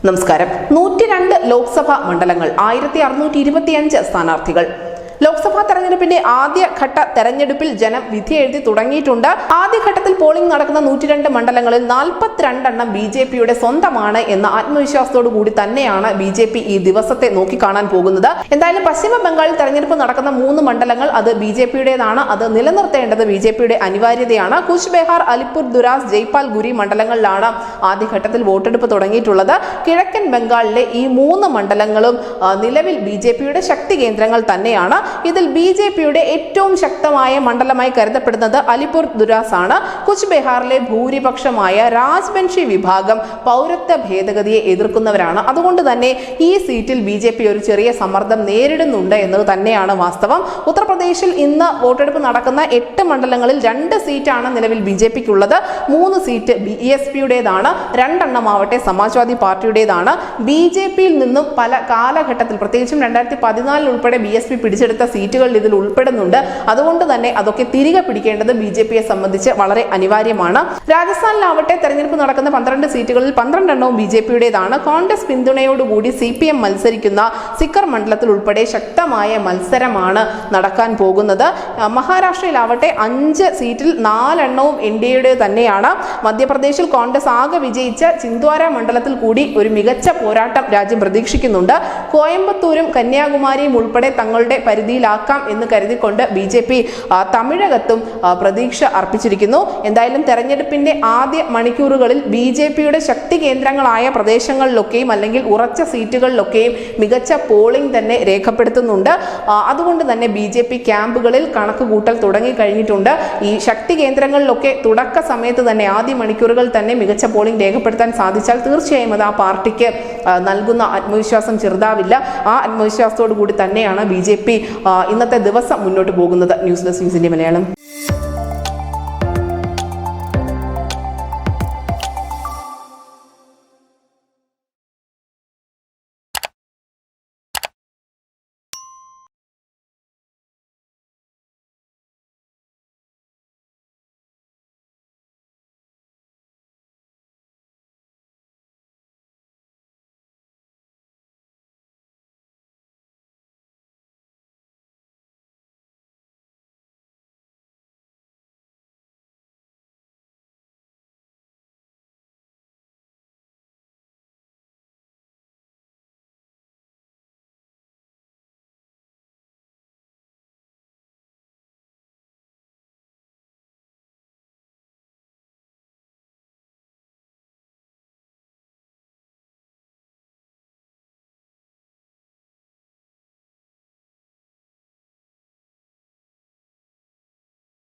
നമസ്കാരം. 102 ലോക്സഭാ മണ്ഡലങ്ങൾ, 1625 സ്ഥാനാർത്ഥികൾ. ലോക്സഭാ തെരഞ്ഞെടുപ്പിന്റെ ആദ്യഘട്ട തെരഞ്ഞെടുപ്പിൽ ജനം വിധി എഴുതി തുടങ്ങിയിട്ടുണ്ട്. ആദ്യഘട്ടത്തിൽ പോളിംഗ് നടക്കുന്ന 102 മണ്ഡലങ്ങളിൽ 42 എണ്ണം BJPയുടെ സ്വന്തമാണ് എന്ന ആത്മവിശ്വാസത്തോടു കൂടി തന്നെയാണ് BJP ഈ ദിവസത്തെ നോക്കിക്കാണാൻ പോകുന്നത്. എന്തായാലും പശ്ചിമ ബംഗാളിൽ തെരഞ്ഞെടുപ്പ് നടക്കുന്ന 3 മണ്ഡലങ്ങൾ അത് BJPയുടേതാണ്. അത് നിലനിർത്തേണ്ടത് BJPയുടെ അനിവാര്യതയാണ്. കുച്ച് ബെഹാർ, അലിപ്പൂർ ദുരാസ്, ജയ്പാൽ ഗുരി മണ്ഡലങ്ങളിലാണ് ആദ്യഘട്ടത്തിൽ വോട്ടെടുപ്പ് തുടങ്ങിയിട്ടുള്ളത്. കിഴക്കൻ ബംഗാളിലെ ഈ 3 മണ്ഡലങ്ങളും നിലവിൽ BJPയുടെ ശക്തി കേന്ദ്രങ്ങൾ തന്നെയാണ്. ഇതിൽ BJPയുടെ ഏറ്റവും ശക്തമായ മണ്ഡലമായി കരുതപ്പെടുന്നത് അലിപ്പൂർ ദുരാസ് ആണ്. കുച്ച് ബെഹാറിലെ ഭൂരിപക്ഷമായ രാജ്ബൻഷി വിഭാഗം പൗരത്വ ഭേദഗതിയെ എതിർക്കുന്നവരാണ്. അതുകൊണ്ട് തന്നെ ഈ സീറ്റിൽ BJP ഒരു ചെറിയ സമ്മർദ്ദം നേരിടുന്നുണ്ട് എന്നത് തന്നെയാണ് വാസ്തവം. ഉത്തർപ്രദേശിൽ ഇന്ന് വോട്ടെടുപ്പ് നടക്കുന്ന 8 മണ്ഡലങ്ങളിൽ 2 സീറ്റാണ് നിലവിൽ BJPക്കുള്ളത്. 3 സീറ്റ് BSPയുടേതാണ്, 2 എണ്ണമാവട്ടെ സമാജ്വാദി പാർട്ടിയുടേതാണ്. BJPയിൽ നിന്നും പല കാലഘട്ടത്തിൽ, പ്രത്യേകിച്ചും 2014 ഉൾപ്പെടെ BSP പിടിച്ചെടുത്ത സീറ്റുകൾ ഇതിൽ ഉൾപ്പെടുന്നുണ്ട്. അതുകൊണ്ട് തന്നെ അതൊക്കെ തിരികെ പിടിക്കേണ്ടത് BJPയെ സംബന്ധിച്ച് വളരെ അനിവാര്യമാണ്. രാജസ്ഥാനിലാവട്ടെ തെരഞ്ഞെടുപ്പ് നടക്കുന്ന 12 സീറ്റുകളിൽ 12 എണ്ണവും BJPയുടേതാണ്. കോൺഗ്രസ് പിന്തുണയോടുകൂടി CPM മത്സരിക്കുന്ന സിക്കർ മണ്ഡലത്തിൽ ഉൾപ്പെടെ ശക്തമായ മത്സരമാണ് നടക്കാൻ പോകുന്നത്. മഹാരാഷ്ട്രയിലാവട്ടെ 5 സീറ്റിൽ 4 എണ്ണവും NDAയുടെ തന്നെയാണ്. മധ്യപ്രദേശിൽ കോൺഗ്രസ് ആകെ വിജയിച്ച ചിന്ദ്വാര മണ്ഡലത്തിൽ കൂടി ഒരു മികച്ച പോരാട്ടം രാജ്യം പ്രതീക്ഷിക്കുന്നുണ്ട്. കോയമ്പത്തൂരും കന്യാകുമാരിയും ഉൾപ്പെടെ തങ്ങളുടെ പരിധിയിലാക്കാം എന്ന് കരുതിക്കൊണ്ട് BJP തമിഴകത്തും പ്രതീക്ഷ അർപ്പിച്ചിരിക്കുന്നു. എന്തായാലും തെരഞ്ഞെടുപ്പിന്റെ ആദ്യ മണിക്കൂറുകളിൽ BJPയുടെ ശക്തി കേന്ദ്രങ്ങളായ പ്രദേശങ്ങളിലൊക്കെയും അല്ലെങ്കിൽ ഉറച്ച സീറ്റുകളിലൊക്കെയും മികച്ച പോളിംഗ് തന്നെ രേഖപ്പെടുത്തുന്നുണ്ട്. അതുകൊണ്ട് തന്നെ BJP ക്യാമ്പുകളിൽ കണക്കുകൂട്ടൽ തുടങ്ങി കഴിഞ്ഞിട്ടുണ്ട്. ഈ ശക്തി കേന്ദ്രങ്ങളിലൊക്കെ തുടക്ക സമയത്ത് തന്നെ ആദ്യ മണിക്കൂറുകൾ തന്നെ മികച്ച പോളിംഗ് രേഖപ്പെടുത്താൻ സാധിച്ചാൽ തീർച്ചയായും അത് ആ പാർട്ടിക്ക് നൽകുന്ന ആത്മവിശ്വാസം ചെറുതാവില്ല. ആ ആത്മവിശ്വാസത്തോടു കൂടി തന്നെയാണ് BJP ഇന്നത്തെ ദിവസം മുന്നോട്ട് പോകുന്നത്. News desk news India Malayalam.